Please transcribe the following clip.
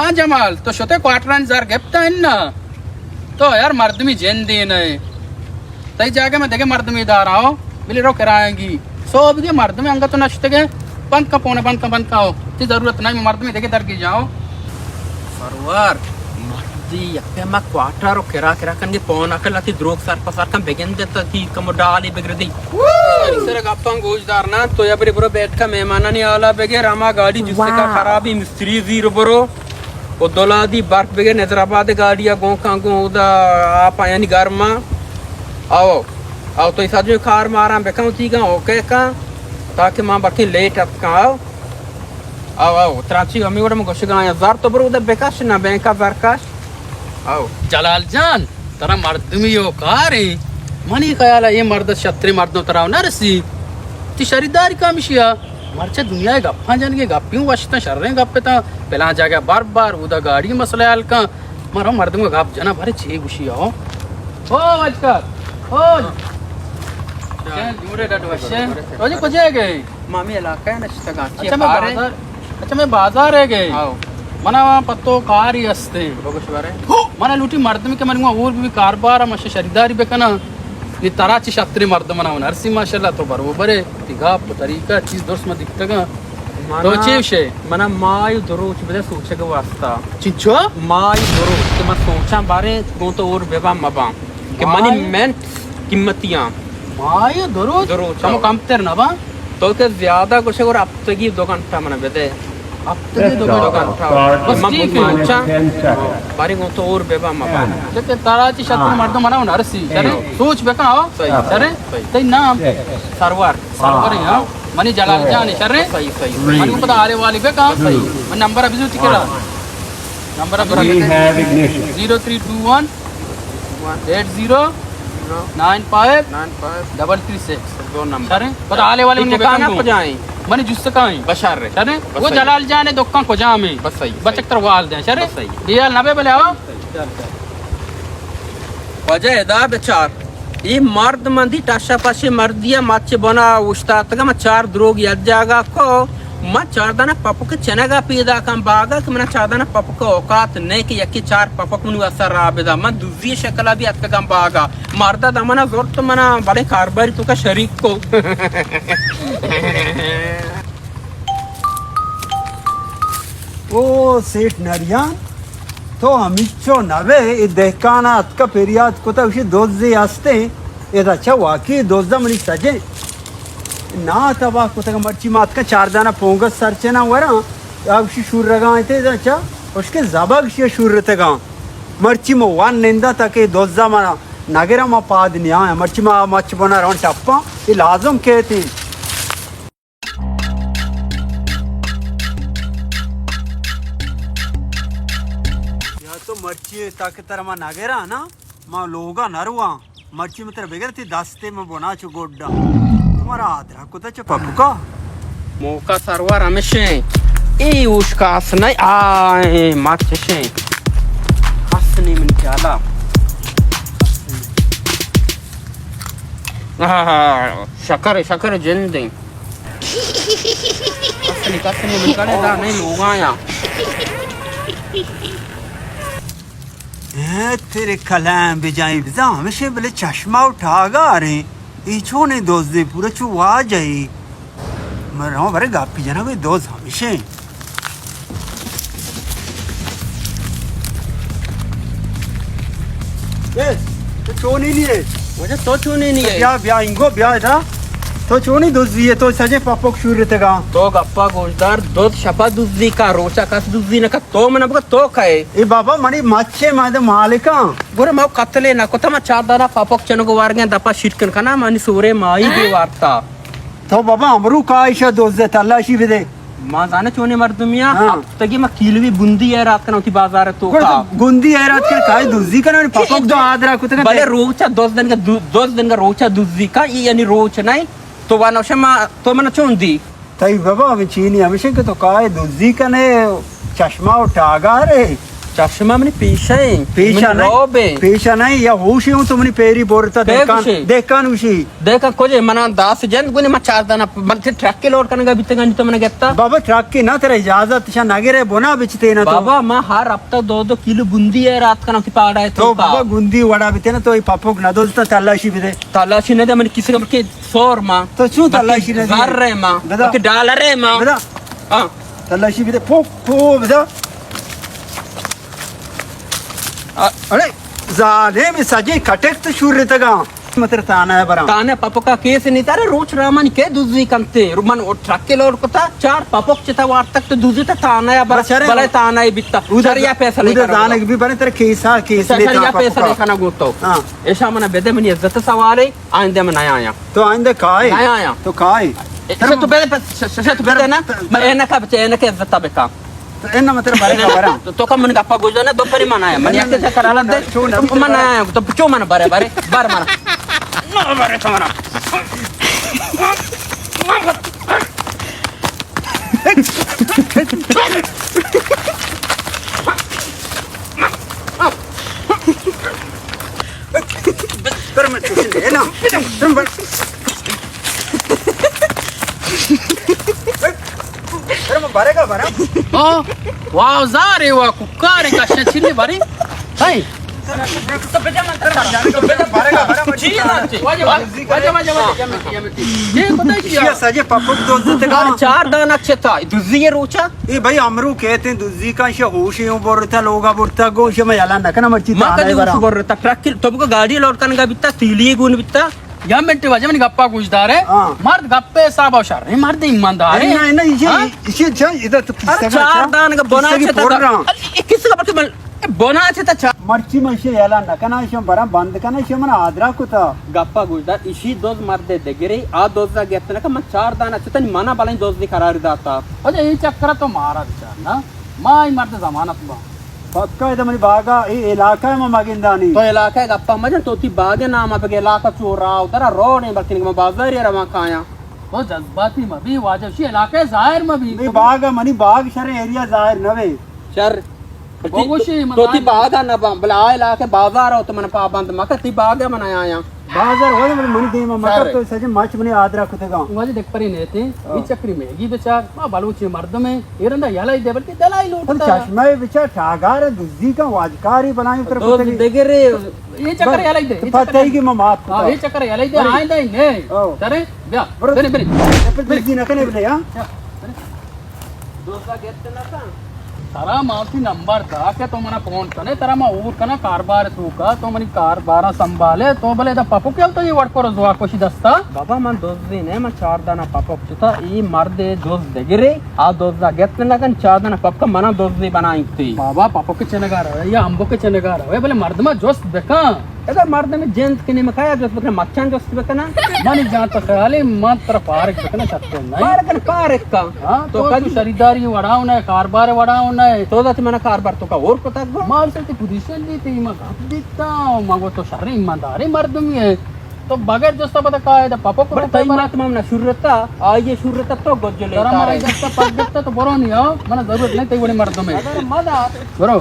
हाँ जमाल तो शोते quarter jar घेपता है ना तो यार मर्दमी जेन दिन है तई जाके मैं देखे मर्दमी दार आओ बिली रो कराएंगी सो अब ये मर्दमी अंगा तो नष्ट के बंद का पोने बंद का हो ती जरूरत नहीं मर्दमी देखे दर की जाओ सरवर मर्दी यक्के मा क्वार्टर केरा केरा कंदी पोन अकलाती द्रोग सर पसार कम बेगन देता थी कम डाली बिगड़दी सर गप्पा गोजदार ना तो या बरो बैठ का मेहमाना नहीं आला बेगे रामा गाड़ी जिससे का खराबी मिस्त्री जीरो बरो वो दोलादी बर्फ बेगे हैदराबाद गाड़िया गो कांगो उदा आप यानी गर्मा आओ आओ तो इस आदमी कार मारा बेकाऊ थी का ओके का ताकि मां बाकी लेट अब का आओ आओ त्राची अमी वडम गोशगा हजार तो बरो उदा बेकाश ना बैंक बरकाश आओ जलाल जान तरा मर्दमी हो कारी मनी ख्याल है ये मर्द छत्री मर्दों तरह ना रसी ती शरीदारी का मिशिया मरचे दुनिया गप्पा जान के गप्पियों वशता शर रहे गप्पे ता पहला जाके बार बार उदा गाड़ी मसला हाल का मारो मर्द में गप जना भरे छे गुशिया हो बचकर ओ क्या जोड़े डट वशे रोजे कुछ है गए मामी इलाका है नश्ता का अच्छा मैं बाजार है गए आओ मना पत्तो कार ही असते बगुश बारे मना लूटी मर्द में के मन और भी कारबार मशे शरीदारी बेकना ये तराची छत्री मर्द मना नरसी माशाल्लाह तो बरोबर है तिगा तरीका चीज दोस्त में दिखता का तो चेवशे मना मायु दरोच बदे सोचे के वास्ता चिंचो मायु दरोच के मैं सोचा बारे गो तो और बेबा मबा के मनी मेंट कीमतियां माय दरोज हम कम तेर ना बा तो के ज्यादा कुछ और अब तक ही 2 घंटा मना बेदे अब तो 2 घंटा बस ठीक है बारे गो तो और बेबा मबा जते तराची छत्री मर्द मना नरसी चले सोच बेका आओ चले ते नाम सरवर यहां मनी जलाल जान शर्रे सही सही मनी को पता आरे वाली बेका मैं नंबर अभी जो तिकरा नंबर अभी 0321 80 95 336 दो नंबर सर पता आले वाले उनके काना को जाए मने जुस्से का है बशार रे सर वो जलाल जाने दुकान को जा में बस सही बचक तर वाल दे सर सही ये 90 बोले आओ वजह दा बेचार ये मर्द मंदी टाशा पाशे मर्दिया माचे बना उस्ताद का मैं 4 द्रोग याद जागा को मैं 4 दाना पप्पू के चनेगा पीदा कम बागा कि मैं 4 दाना पप्पू को औकात नहीं कि यकी 4 पप्पू को असर आबेदा मैं दूसरी शक्ला भी अत कम बागा मर्दा दमना जोर तो मना बड़े कारबारी तो का शरीक को ओ सेठ नरियान तो हमिचो नवे देखाना अतका पेरियात को उशी दोस्जे असते अच्छा वाकई दोस्दा मनी सजे ना तबा को मर्ची मात का 4 दाना पोंगस सरचे ना वरा अवशी शूर रगा थे अच्छा उसके जबग शे शूर रहते गा मर्ची मो वन निंदा तके दोस्दा मना नगरा मा पाद निया मर्ची मा मच बना रौन टप्पा ये लाजम कहती तो मर्ची ताके तरह मा नगरा ना मा लोगा नरवा मर्ची में तेरे बगैर थी दास्ते में बना चु गोड्डा तुम्हारा आदरा को तो पप्पू का मोका सरवर हमेशा ए उसका असना आए मत से हसने मन क्या शकर शकर जिंदे कसने मन का दा नहीं लोग आया तेरे कलाम बिजाई बिजा हमेशा बोले चश्मा उठागा अरे इचो ने दोस्त दे पूरा चु आ जाई मैं रहा बरे गापी जना भाई दोस्त हमेशा यस तो चोनी नहीं है मुझे तो चुने नहीं है ब्याह ब्याह इंगो ब्याह था तो चोनी दोस्त दिए तो सजे पापक शुरू रहते गा तो गप्पा गोजदार दूध शपा दूधी का रोचा का दूधी ना का तो मन बका तो खाए ए बाबा मनी मच्छे मादे मालिका गोरे माव कतले ना को तमा 4 दाना पापक चनो को वार गया दपा शिटकन का ना मानी सोरे माई के वार्ता तो बाबा हमरू का आयशा दोस्त दे तलाशी भी दे मां जाने चोने मर्दमिया अब तक मैं किलवी बुंदी है रात का नौती बाजार तो का गुंदी है रात के काय दूधी का ना पापक दो आदरा को भले रोचा 10 दिन का रोचा दूधी का ये यानी रोच नहीं तो वानो शमा तो मन चोंदी तई बाबा हम चीनी हमेशा के तो काय दूधी का ने चश्मा उठागा रे चष्मा मनी पीछे पेशा नहीं या होशी हूँ तुमने पेरी बोरता देखा उशी देखा कोजे मना 10 जन गुने मा 4 दाना मन से ट्रक के लोड करने बिते गंज तो मैंने गेता बाबा ट्रक की ना तेरा इजाजत शा नगरे बोना बिचते ना बाबा मैं हर हफ्ता 2-2 किलो बुंदी है रात का ना पाड़ा है तो बाबा गुंदी वड़ा बिते ना तो ये पापोक ना दोस्ता तलाशी बिते तलाशी नहीं दे मैंने किसी का के 100 मां तो क्यों तलाशी नहीं कर रहे मां कि डॉलर है मां हां तलाशी बिते पो बता अरे जाने में सजे कटेक तो शुरू तगा मतलब ताना है बरा ताने पापो का केस नहीं तारे रोच रामन के दूसरी कंते रुमन और ट्रक के लोड को था 4 पापोक चिता वार तक तो दूसरी था ताना है बड़ा ताना है बिता उधर या पैसा लेकर उधर जाने भी बने तेरे केस ले या पैसा लेकर ना गोतो हां ऐसा मने बेदे मनी इज्जत सवाल है आइंदे में नया आया तो आइंदे काय नया आया तो काय तो बेदे ना मैं ना का बच्चे ना के इज्जत बेका तो इन्ना मतलब बारे का बारा तो का मन गप्पा गुजरने दो परी मना है मन याके से कराला दे मना है तो चो मन बारे बारे बार मना ना बारे का मना पर मत ले ना तुम बारे का बारा Oh, wow, zare wa kukare ka shachini bari. Hai. तो बेटा मन तो बेटा बारे का बारे मत ये बताइए क्या सजे पपुक दोस्त का 4 दाना छता दुजी ये रोचा ये भाई अमरू कहते हैं दुजी का शे होश है बोरता लोगा बोरता गोश में याला नकना मर्ची ताना है बरा बोरता ट्रक की तो गाड़ी लोड करने का बित्ता तीली गुण बित्ता या मिनट वजह में गप्पा गुजदार है मर्द गप्पे साहब औशार नहीं मर्द ईमानदार है नहीं नहीं ये इधर तो 4 दाना का बना छता किस का बल बोना छता मर्ची मशे याला नकना शम बरा बंद कना शम ना आदरा कुता गप्पा गुजदार इसी दोज मर्दे दगरे आ दोजा गेतना का 4 दाना छता मना बालाई दोज दी करार दाता अरे ये चक्कर तो मारा विचार ना माई मर्द जमानत बा पक्का इधर मनी बागा ये इलाका में मगिंदानी तो इलाका है गप्पा मजन तो ती बागे नाम पे इलाका चोरा उधर रोड है बल्कि में बाजार है रवा खाया वो जज्बाती में भी वाजब शी इलाके जाहिर में भी बाग मनी बाग शरे एरिया जाहिर नवे शर बोगोशी तो ती बागा ना बला इलाके बाजार हो तो मन पाबंद मक ती बागे मनाया आया बाजार हो मनी दे मकर तो सजे मच मनी आदरा कुतेगा वाजे देख परी नेते ई चक्री मेगी बेचार मा बालूची मर्द में इरंदा यालाई दे बल्कि दलाई लूटता चश्मा बेचार ठागार दुजी का वाजकारी बनाई कर तो देगरे ये चक्कर यालाई दे पता है कि मैं माफ हां ये चक्कर यालाई दे आइंदा ही ने चले ब्या बरे बरे दुजी न कने बले हां दोस्ता गेट ना का तारा माफी नंबर था क्या तो मना फोन कने तारा मा ऊर कना कारबार तू का तो मनी कारबार संभाले तो भले दा पपु क्या तो ये वर्ड पर जुआ कोशी दस्ता बाबा मन दोस्त दिन है मन 4 दाना पपु चता ई मर्दे दोस्त दगरे आ दोस्त दा गेट ना कन 4 दाना पप का मना दोस्त दी बनाई थी बाबा पपु के चनेगा रहा या अंबो के चनेगा रहा भले मर्द में जोस्त बेका अगर मर्द में जेंट्स के ने खाया जो बकना मच्छन जो बकना मानी जान तो खाली मात्र पारक बकना सकते नहीं पारक पारक का हां तो कदी खरीदारी वडाव ना कारबार वडाव ना तो दाती मना कारबार तो का और पता गो माल से पोजीशन दी थी मा दिखता मागो तो शर्री ईमानदारी मर्द में है तो बगैर जोस्ता पता का है पापा को तई मात मामना शुरुता आये शुरुता तो गजले तारा मारा जोस्ता पक देता तो बरो नहीं हो मना जरूरत नहीं तई बड़े मर्द में अगर मदा बरो